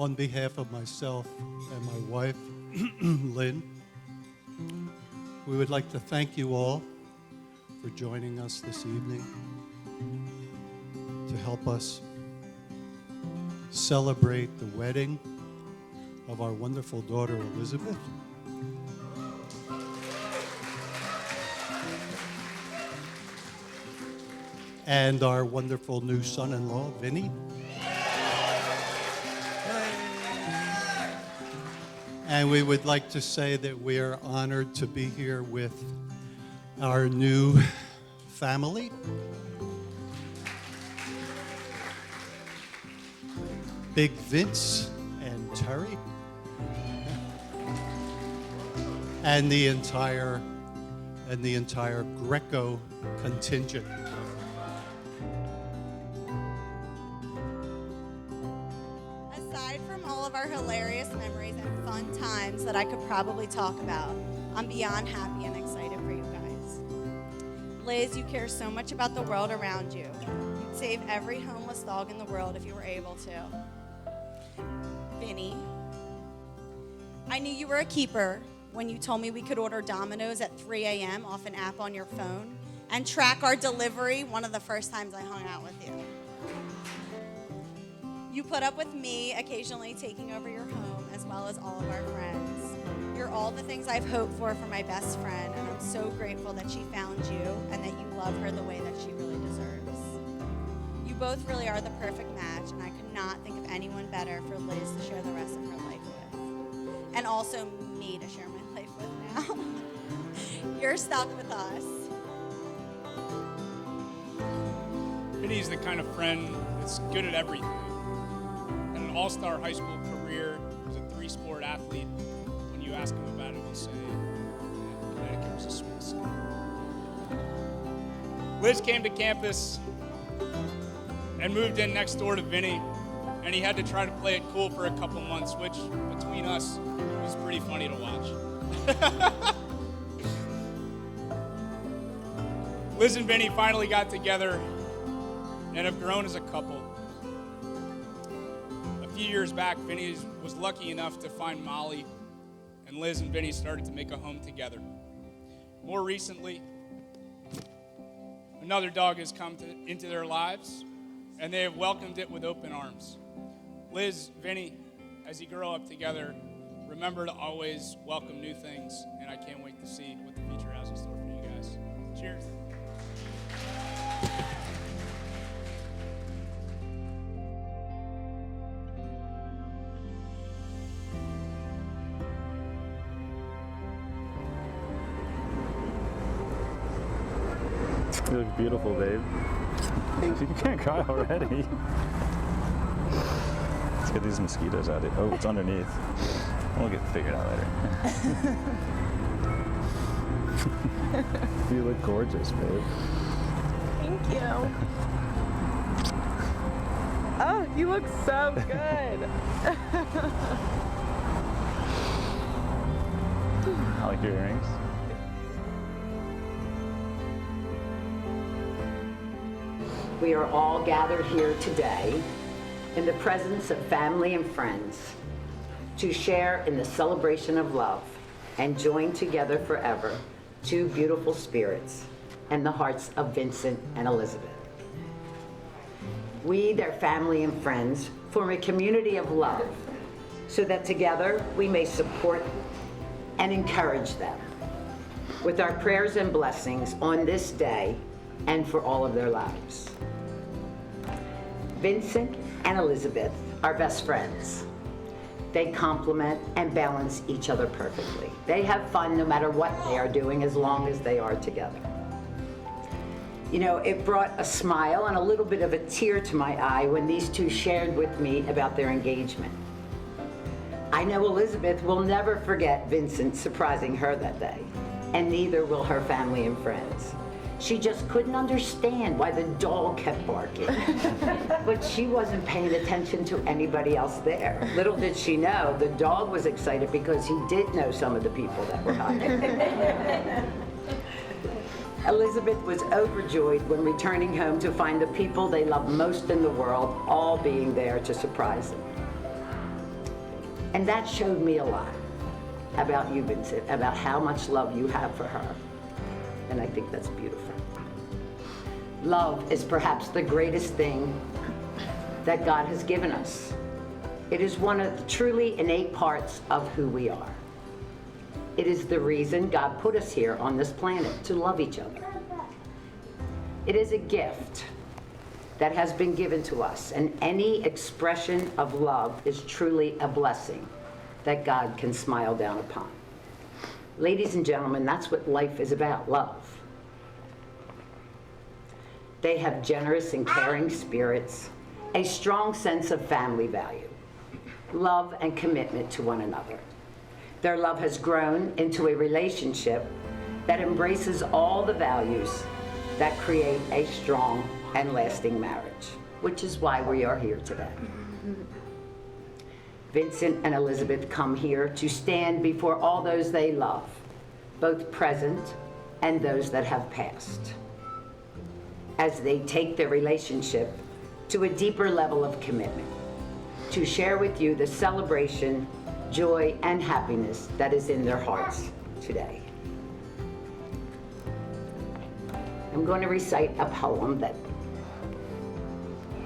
On behalf of myself and my wife, Lynn, we would like to thank you all for joining us this evening to help us celebrate the wedding of our wonderful daughter, Elizabeth. And our wonderful new son-in-law, Vinny. And we would like to say that we are honored to be here with our new family. Big Vince and Terry. And the entire Greco contingent. Aside from all of our hilarious memories and fun times that I could probably talk about, I'm beyond happy and excited for you guys. Liz, you care so much about the world around you. You'd save every homeless dog in the world if you were able to. Vinny, I knew you were a keeper when you told me we could order Domino's at 3 a.m. off an app on your phone and track our delivery one of the first times I hung out with you. You put up with me occasionally taking over your home as well as all of our friends. You're all the things I've hoped for my best friend, and I'm so grateful that she found you and that you love her the way that she really deserves. You both really are the perfect match, and I could not think of anyone better for Liz to share the rest of her life with. And also me to share my life with now. You're stuck with us. Vinny's the kind of friend that's good at everything. Had an all-star high school career, was a 3-sport athlete. When you ask him about it, he'll say, Connecticut was a small state. Liz came to campus and moved in next door to Vinny, and he had to try to play it cool for a couple months, which, between us, was pretty funny to watch. Liz and Vinny finally got together and have grown as a couple. A few years back, Vinny was lucky enough to find Molly, and Liz and Vinny started to make a home together. More recently, another dog has come into their lives, and they have welcomed it with open arms. Liz, Vinny, as you grow up together, remember to always welcome new things, and I can't wait to see what the future has in store for you guys. Cheers. You look beautiful, babe. You can't cry already. Let's get these mosquitoes out of here. Oh, it's underneath. We'll get it figured out later. You look gorgeous, babe. Thank you. Oh, you look so good. I like your earrings. We are all gathered here today in the presence of family and friends to share in the celebration of love and join together forever two beautiful spirits and the hearts of Vincent and Elizabeth. We, their family and friends, form a community of love so that together we may support and encourage them with our prayers and blessings on this day and for all of their lives. Vincent and Elizabeth are best friends. They complement and balance each other perfectly. They have fun no matter what they are doing as long as they are together. You know, it brought a smile and a little bit of a tear to my eye when these two shared with me about their engagement. I know Elizabeth will never forget Vincent surprising her that day, and neither will her family and friends. She just couldn't understand why the dog kept barking. But she wasn't paying attention to anybody else there. Little did she know, the dog was excited because he did know some of the people that were hiding. Elizabeth was overjoyed when returning home to find the people they love most in the world all being there to surprise them. And that showed me a lot about you, Vincent, about how much love you have for her. And I think that's beautiful. Love is perhaps the greatest thing that God has given us. It is one of the truly innate parts of who we are. It is the reason God put us here on this planet, to love each other. It is a gift that has been given to us, and any expression of love is truly a blessing that God can smile down upon. Ladies and gentlemen, that's what life is about, love. They have generous and caring spirits, a strong sense of family value, love and commitment to one another. Their love has grown into a relationship that embraces all the values that create a strong and lasting marriage, which is why we are here today. Vincent and Elizabeth come here to stand before all those they love, both present and those that have passed, as they take their relationship to a deeper level of commitment, to share with you the celebration, joy, and happiness that is in their hearts today. I'm going to recite a poem that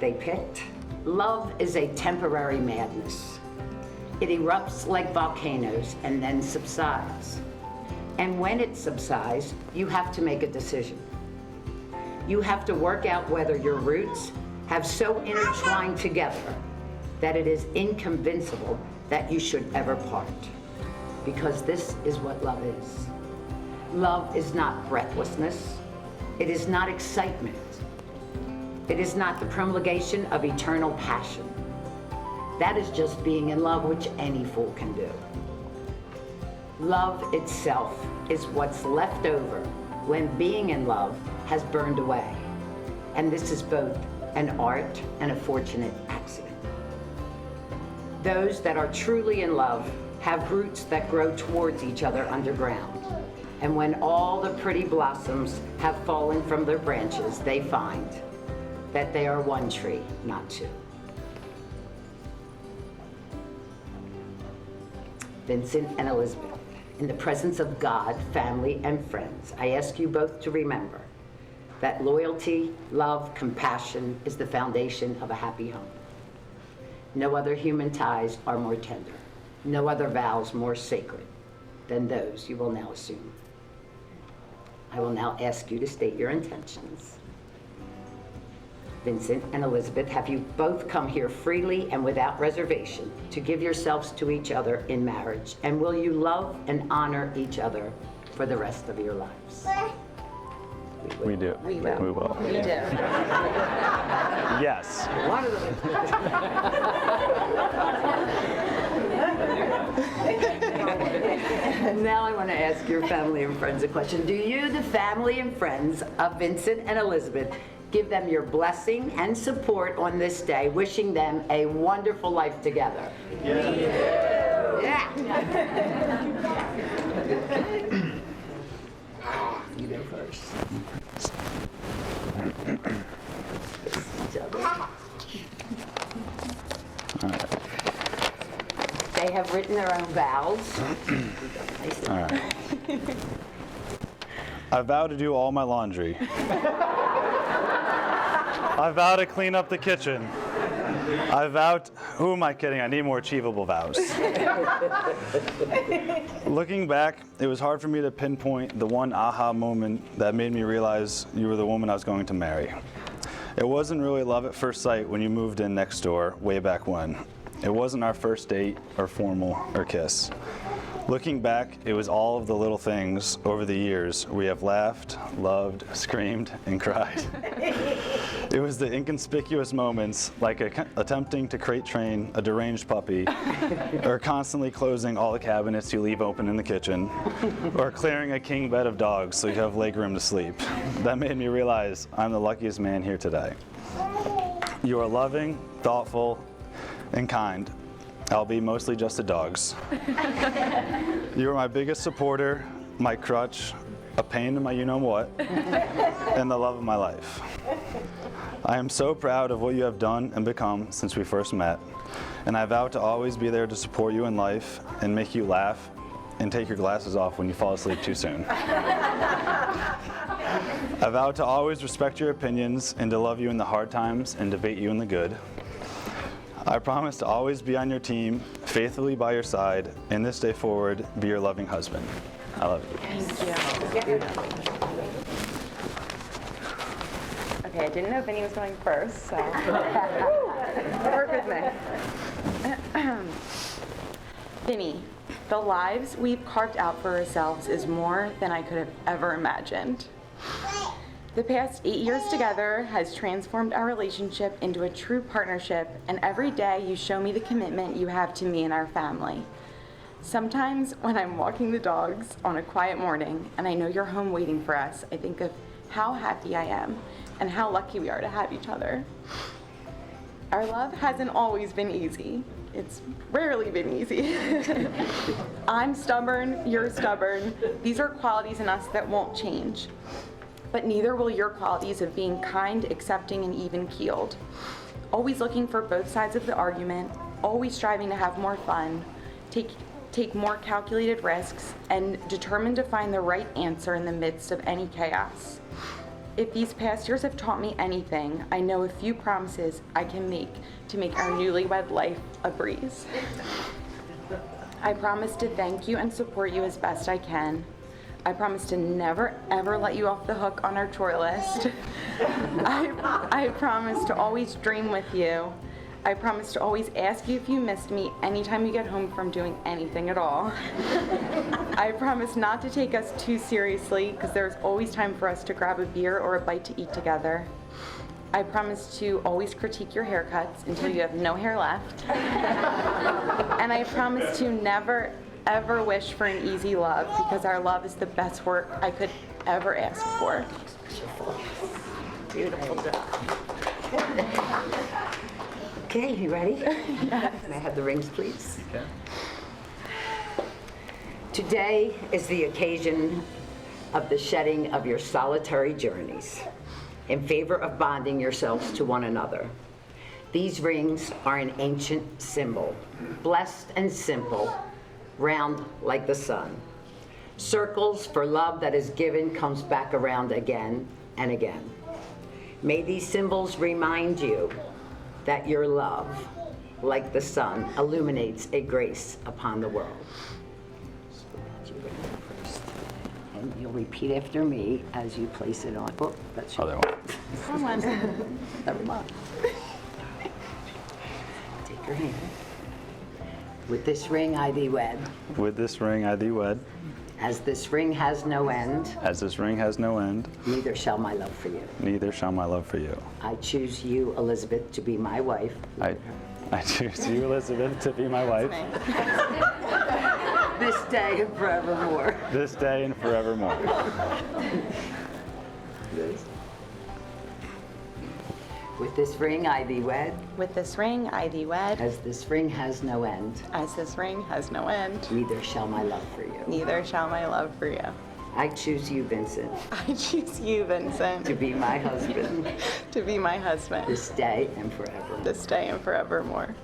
they picked. Love is a temporary madness. It erupts like volcanoes and then subsides. And when it subsides, you have to make a decision. You have to work out whether your roots have so intertwined together that it is inconceivable that you should ever part. Because this is what love is. Love is not breathlessness. It is not excitement. It is not the promulgation of eternal passion. That is just being in love, which any fool can do. Love itself is what's left over when being in love has burned away. And this is both an art and a fortunate accident. Those that are truly in love have roots that grow towards each other underground. And when all the pretty blossoms have fallen from their branches, they find that they are one tree, not two. Vincent and Elizabeth, in the presence of God, family, and friends, I ask you both to remember that loyalty, love, compassion is the foundation of a happy home. No other human ties are more tender. No other vows more sacred than those you will now assume. I will now ask you to state your intentions. Vincent and Elizabeth, have you both come here freely and without reservation to give yourselves to each other in marriage? And will you love and honor each other for the rest of your lives? We do. We will. We will. We do. Yes. One of them. Now I want to ask your family and friends a question. Do you, the family and friends of Vincent and Elizabeth, give them your blessing and support on this day, wishing them a wonderful life together? Yeah. You go first. They have written their own vows. All right. I vow to do all my laundry. I vow to clean up the kitchen. I vow who am I kidding? I need more achievable vows. Looking back, it was hard for me to pinpoint the one aha moment that made me realize you were the woman I was going to marry. It wasn't really love at first sight when you moved in next door way back when. It wasn't our first date or formal or kiss. Looking back, it was all of the little things over the years we have laughed, loved, screamed, and cried. It was the inconspicuous moments like attempting to crate train a deranged puppy, or constantly closing all the cabinets you leave open in the kitchen, or clearing a king bed of dogs so you have leg room to sleep. That made me realize I'm the luckiest man here today. You are loving, thoughtful, and kind. I'll be mostly just the dogs. You are my biggest supporter, my crutch, a pain in my you-know-what, and the love of my life. I am so proud of what you have done and become since we first met, and I vow to always be there to support you in life and make you laugh and take your glasses off when you fall asleep too soon. I vow to always respect your opinions and to love you in the hard times and debate you in the good. I promise to always be on your team, faithfully by your side, and this day forward, be your loving husband. I love you. Thank you. Okay, I didn't know Vinny was going first, so work with me. Vinny, the lives we've carved out for ourselves is more than I could have ever imagined. The past 8 years together has transformed our relationship into a true partnership, and every day you show me the commitment you have to me and our family. Sometimes when I'm walking the dogs on a quiet morning and I know you're home waiting for us, I think of how happy I am and how lucky we are to have each other. Our love hasn't always been easy. It's rarely been easy. I'm stubborn, you're stubborn. These are qualities in us that won't change. But neither will your qualities of being kind, accepting, and even-keeled. Always looking for both sides of the argument, always striving to have more fun, take more calculated risks, and determined to find the right answer in the midst of any chaos. If these past years have taught me anything, I know a few promises I can make to make our newlywed life a breeze. I promise to thank you and support you as best I can. I promise to never, ever let you off the hook on our chore list. I promise to always dream with you. I promise to always ask you if you missed me anytime you get home from doing anything at all. I promise not to take us too seriously, because there's always time for us to grab a beer or a bite to eat together. I promise to always critique your haircuts until you have no hair left. And I promise to never, ever wish for an easy love, because our love is the best work I could ever ask for. Beautiful job. Okay, you ready? Yes. Can I have the rings, please? Okay. Today is the occasion of the shedding of your solitary journeys in favor of bonding yourselves to one another. These rings are an ancient symbol, blessed and simple, round like the sun. Circles for love that is given comes back around again and again. May these symbols remind you that your love, like the sun, illuminates a grace upon the world. And you'll repeat after me as you place it on. Oh, that's your Other one. Never mind. Take your hand. With this ring I thee wed. With this ring I thee wed. As this ring has no end, As this ring has no end, neither shall my love for you. neither shall my love for you. I choose you, Elizabeth, to be my wife. I choose you, Elizabeth, to be my wife, This day and forevermore. this day and forevermore. With this ring I thee wed. With this ring I thee wed, As this ring has no end, as this ring has no end, neither shall my love for you. neither shall my love for you. I choose you, Vincent, I choose you, Vincent, to be my husband to be my husband, this day and forevermore. this day and forevermore.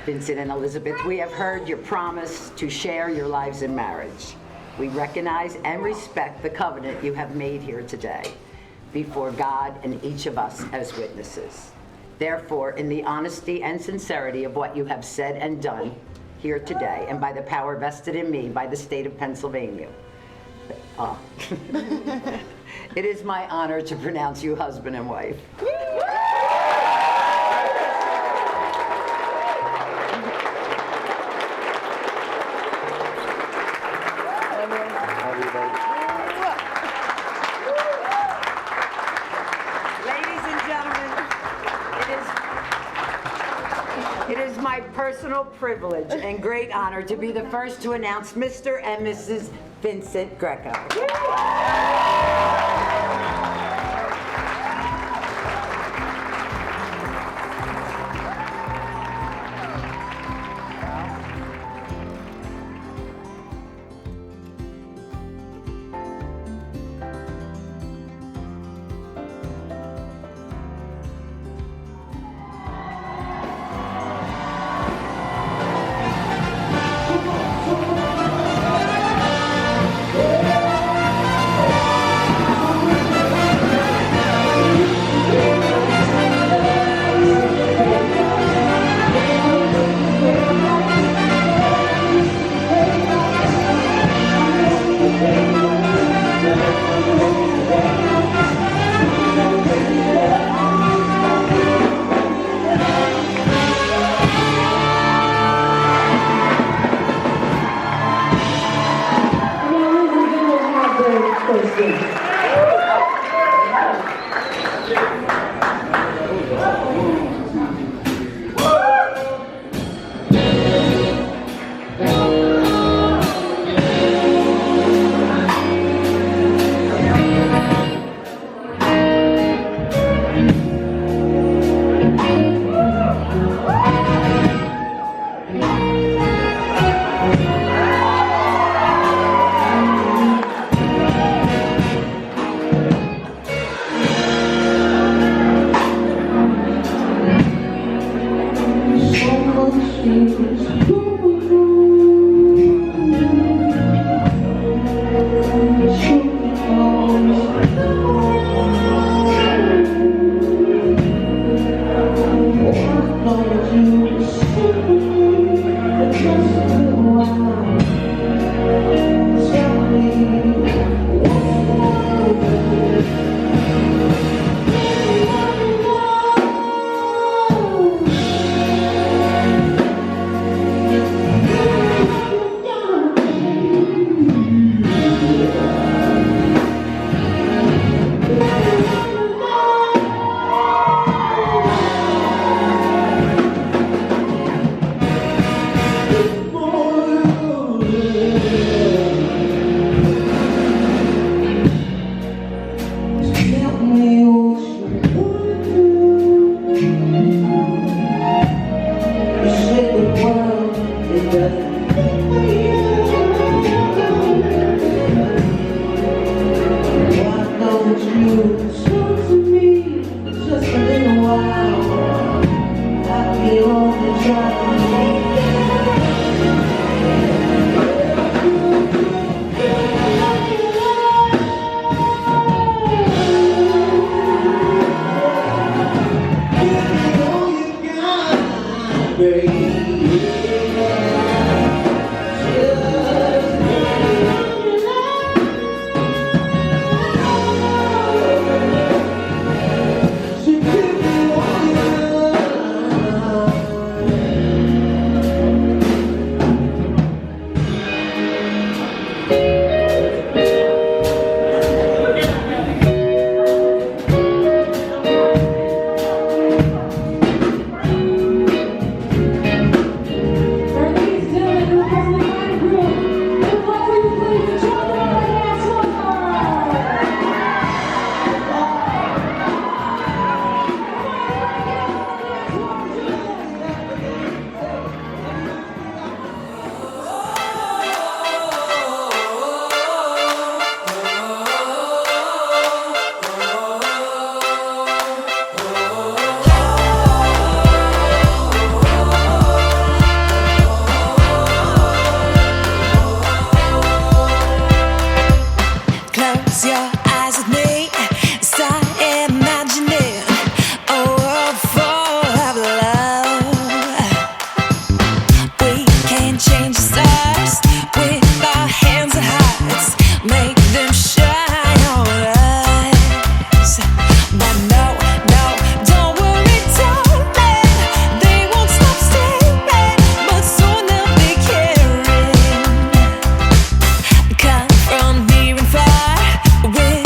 Vincent and Elizabeth, we have heard your promise to share your lives in marriage. We recognize and respect the covenant you have made here today before God and each of us as witnesses. Therefore, in the honesty and sincerity of what you have said and done here today, and by the power vested in me by the state of Pennsylvania, it is my honor to pronounce you husband and wife. Ladies and gentlemen, it is my personal privilege and great honor to be the first to announce Mr. and Mrs. Vincent Greco. first dance. Come from near and far with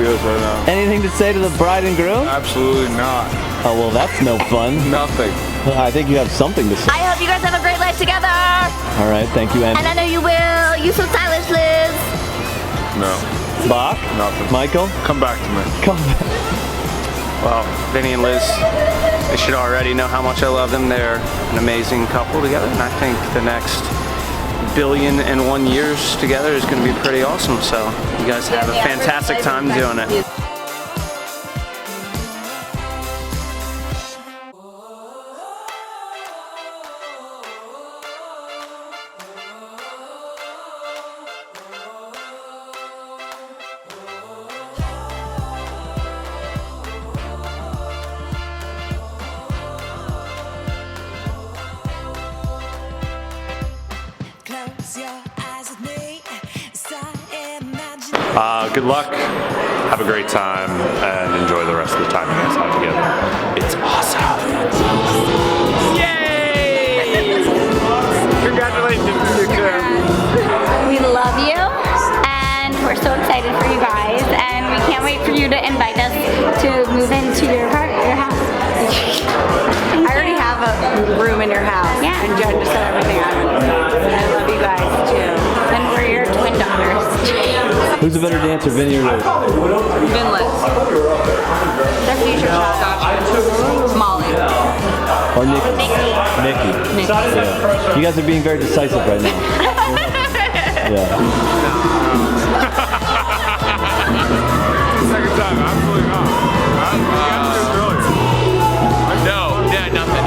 us right now. Anything to say to the bride and groom? Absolutely not. Oh, well, that's no fun. Nothing. I think you have something to say. I hope you guys have a great life together. All right, thank you, And Andy. I know you will. You so stylish, Liz. No. Bach? Nothing. Michael? Come back to me. Come back. Well, Vinny and Liz, they should already know how much I love them. They're an amazing couple together, and I think the next 1,000,000,001 years together is going to be pretty awesome. So you guys have a fantastic time doing it. Good luck, have a great time, and enjoy the rest of the time you guys have together. It's awesome. Yay! Congratulations, We love you, and we're so excited for you guys, and we can't wait for you to invite us to move into your house. I already have a room in your house. Yeah. And Jen just said everything I would. I love you guys too. And we're your twin daughters. Who's a better dancer, Vinny or Liz? Vinless. Their future child. Molly. Or Nikki? Nikki. Yeah. You guys are being very decisive right now. Yeah. Second time, absolutely not. No, yeah, nothing.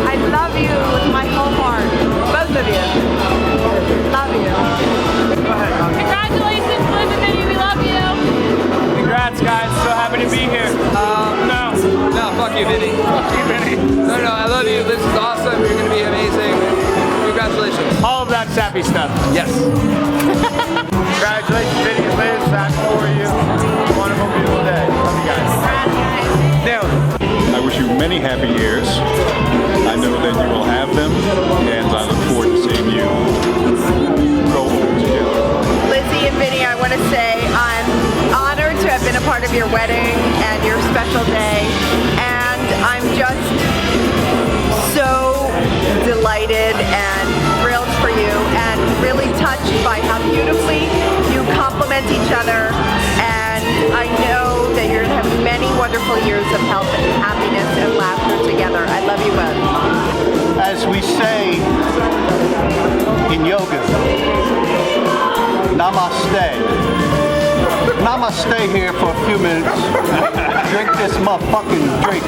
I love you with my whole heart. Both of you. Love you. Congratulations, Liz and Vinny. We love you. Congrats, guys. So happy to be here. No, fuck you, Vinny. Fuck you, Vinny. No, I love you. This is awesome. You're going to be amazing. Congratulations. All of that sappy stuff. Yes. Congratulations, Vinny and Liz. Happy for you. Wonderful, beautiful day. Love you guys. I wish you many happy years. I know that you will have them, and I look forward to seeing you grow old together. Lizzie and Vinny, I want to say I'm honored to have been a part of your wedding and your special day, and I'm just so delighted and thrilled for you and really touched by how beautifully you complement each other, and I know that you're going to have many wonderful years of health and happiness and laughter together. I love you both. As we say in yoga, namaste. Namaste here for a few minutes. Drink this motherfucking drink.